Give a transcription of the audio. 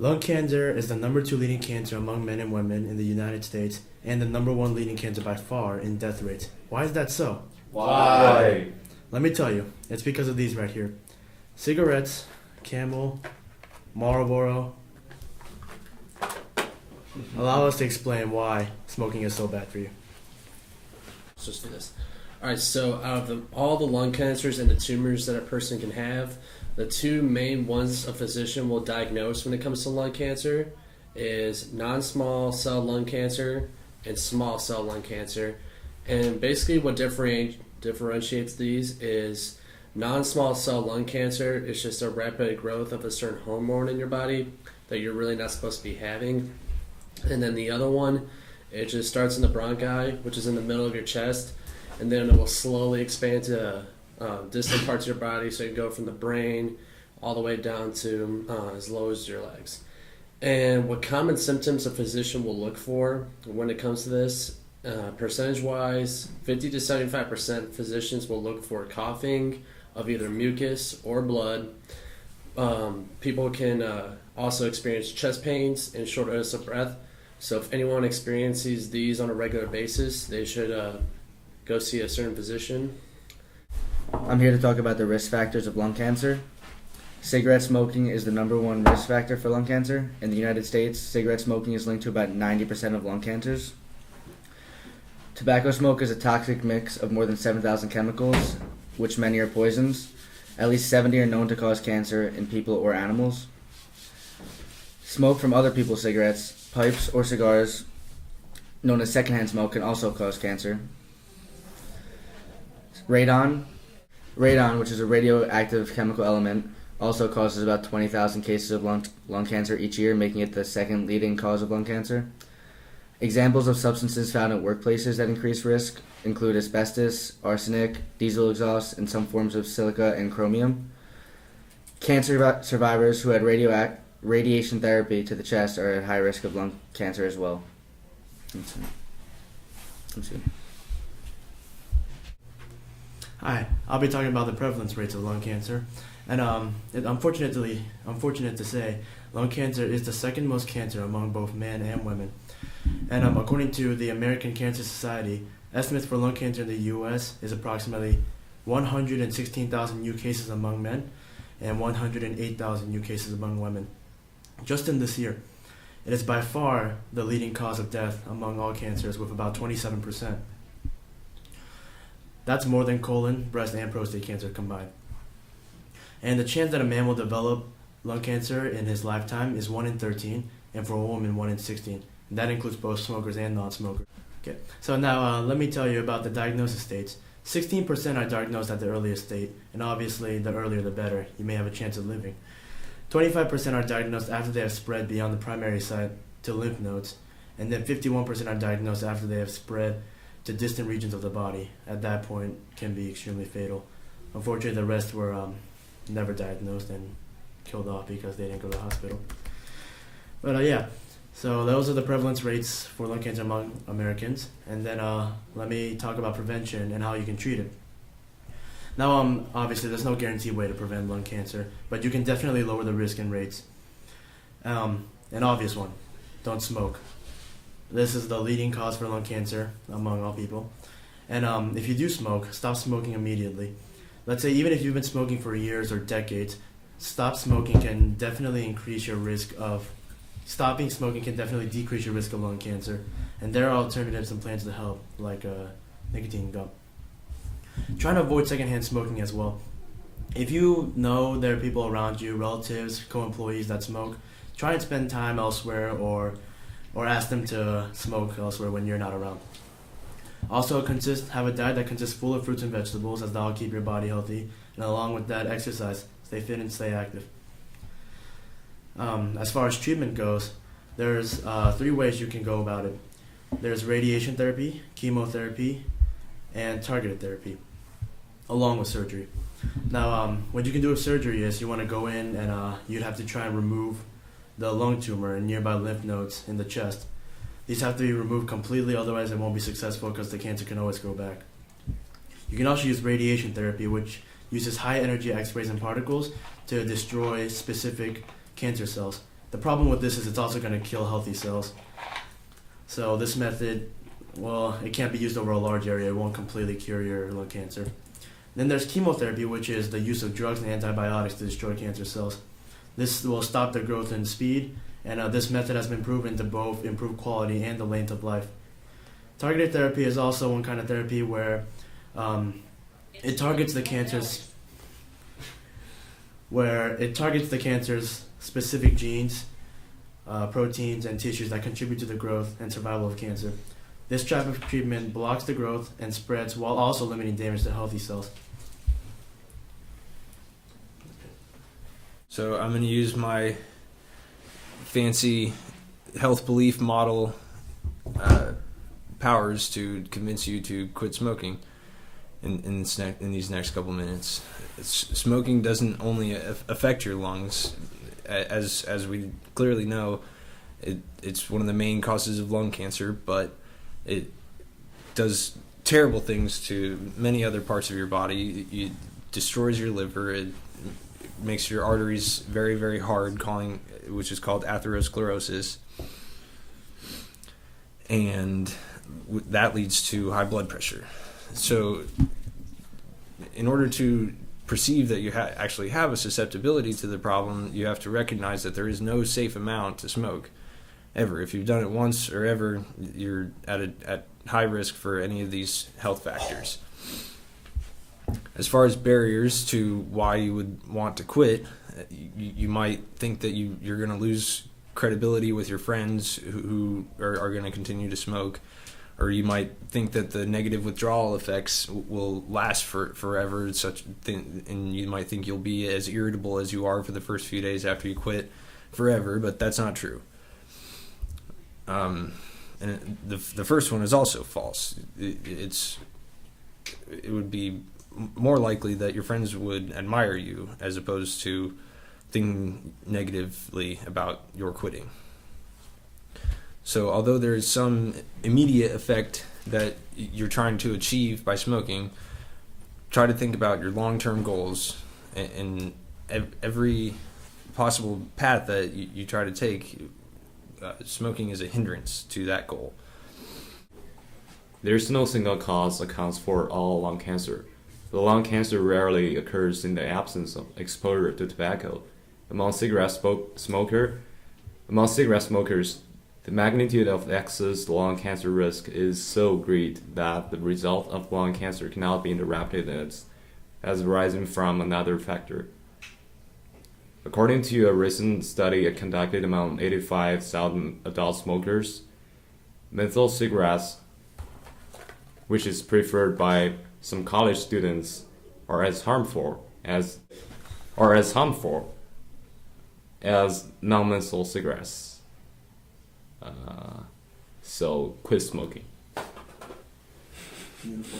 Lung cancer is the number 2 leading cancer among men and women in the United States and the number 1 leading cancer by far in death rates. Why is that so? Why? Let me tell you. It's because of these right here. Cigarettes, Camel, Marlboro. Allow us to explain why smoking is so bad for you. Let's just do this. Alright, so out of all the lung cancers and the tumors that a person can have, the two main ones a physician will diagnose when it comes to lung cancer is non-small cell lung cancer and small cell lung cancer. And basically what differentiates these is non-small cell lung cancer is just a rapid growth of a certain hormone in your body that you're really not supposed to be having. And then the other one, it just starts in the bronchi, which is in the middle of your chest, and then it will slowly expand to distant parts of your body, so you can go from the brain all the way down to as low as your legs. And what common symptoms a physician will look for when it comes to this, percentage-wise, 50 to 75% physicians will look for coughing of either mucus or blood. People can also experience chest pains and shortness of breath. So if anyone experiences these on a regular basis, they should go see a certain physician. I'm here to talk about the risk factors of lung cancer. Cigarette smoking is the number 1 risk factor for lung cancer. In the United States, cigarette smoking is linked to about 90% of lung cancers. Tobacco smoke is a toxic mix of more than 7,000 chemicals, which many are poisons. At least 70 are known to cause cancer in people or animals. Smoke from other people's cigarettes, pipes, or cigars, known as secondhand smoke, can also cause cancer. Radon, which is a radioactive chemical element, also causes about 20,000 cases of lung cancer each year, making it the second leading cause of lung cancer. Examples of substances found at workplaces that increase risk include asbestos, arsenic, diesel exhaust, and some forms of silica and chromium. Cancer survivors who had radiation therapy to the chest are at high risk of lung cancer as well. Let's see. Hi, I'll be talking about the prevalence rates of lung cancer. And unfortunate to say, lung cancer is the second most cancer among both men and women. And according to the American Cancer Society, estimates for lung cancer in the U.S. is approximately 116,000 new cases among men and 108,000 new cases among women. Just in this year, it is by far the leading cause of death among all cancers, with about 27%. That's more than colon, breast, and prostate cancer combined. And the chance that a man will develop lung cancer in his lifetime is 1 in 13, and for a woman, 1 in 16. And that includes both smokers and non-smokers. Okay. So now let me tell you about the diagnosis states. 16% are diagnosed at the earliest state, and obviously the earlier the better. You may have a chance of living. 25% are diagnosed after they have spread beyond the primary site to lymph nodes, and then 51% are diagnosed after they have spread to distant regions of the body. At that point, can be extremely fatal. Unfortunately, the rest were never diagnosed and killed off because they didn't go to the hospital. But yeah, so those are the prevalence rates for lung cancer among Americans. And then let me talk about prevention and how you can treat it. Now, obviously, there's no guaranteed way to prevent lung cancer, but you can definitely lower the risk and rates. An obvious one, don't smoke. This is the leading cause for lung cancer among all people. And if you do smoke, stop smoking immediately. Let's say even if you've been smoking for years or decades, stopping smoking can definitely decrease your risk of lung cancer. And there are alternatives and plans to help, like nicotine gum. Try to avoid secondhand smoking as well. If you know there are people around you, relatives, co-employees that smoke, try and spend time elsewhere or ask them to smoke elsewhere when you're not around. Also, have a diet that consists full of fruits and vegetables, as that will keep your body healthy. And along with that, exercise. Stay fit and stay active. As far as treatment goes, there's 3 ways you can go about it. There's radiation therapy, chemotherapy, and targeted therapy, along with surgery. Now, what you can do with surgery is you want to go in and you'd have to try and remove the lung tumor and nearby lymph nodes in the chest. These have to be removed completely, otherwise it won't be successful because the cancer can always grow back. You can also use radiation therapy, which uses high energy X-rays and particles to destroy specific cancer cells. The problem with this is it's also going to kill healthy cells. So this method, well, it can't be used over a large area. It won't completely cure your lung cancer. Then there's chemotherapy, which is the use of drugs and antibiotics to destroy cancer cells. This will stop the growth and speed, and this method has been proven to both improve quality and the length of life. Targeted therapy is also one kind of therapy where it targets the cancer's specific genes, proteins, and tissues that contribute to the growth and survival of cancer. This type of treatment blocks the growth and spreads while also limiting damage to healthy cells. So I'm going to use my fancy health belief model powers to convince you to quit smoking in these next couple minutes. Smoking doesn't only affect your lungs, as we clearly know. It's one of the main causes of lung cancer, but it does terrible things to many other parts of your body. It destroys your liver. It makes your arteries very, very hard, which is called atherosclerosis, and that leads to high blood pressure. So in order to perceive that you actually have a susceptibility to the problem, you have to recognize that there is no safe amount to smoke ever. If you've done it once or ever, you're at high risk for any of these health factors. As far as barriers to why you would want to quit, you might think that you're going to lose credibility with your friends who are going to continue to smoke, or you might think that the negative withdrawal effects will last forever, and you might think you'll be as irritable as you are for the first few days after you quit forever, but that's not true. And the first one is also false. It would be more likely that your friends would admire you as opposed to thinking negatively about your quitting. So although there is some immediate effect that you're trying to achieve by smoking, try to think about your long-term goals, and every possible path that you try to take, smoking is a hindrance to that goal. There's no single cause accounts for all lung cancer. The lung cancer rarely occurs in the absence of exposure to tobacco. Among cigarette smokers, the magnitude of excess lung cancer risk is so great that the result of lung cancer cannot be interpreted as arising from another factor. According to a recent study conducted among 85,000 adult smokers, menthol cigarettes, which is preferred by some college students, are as harmful as non-menthol cigarettes. So quit smoking. Beautiful.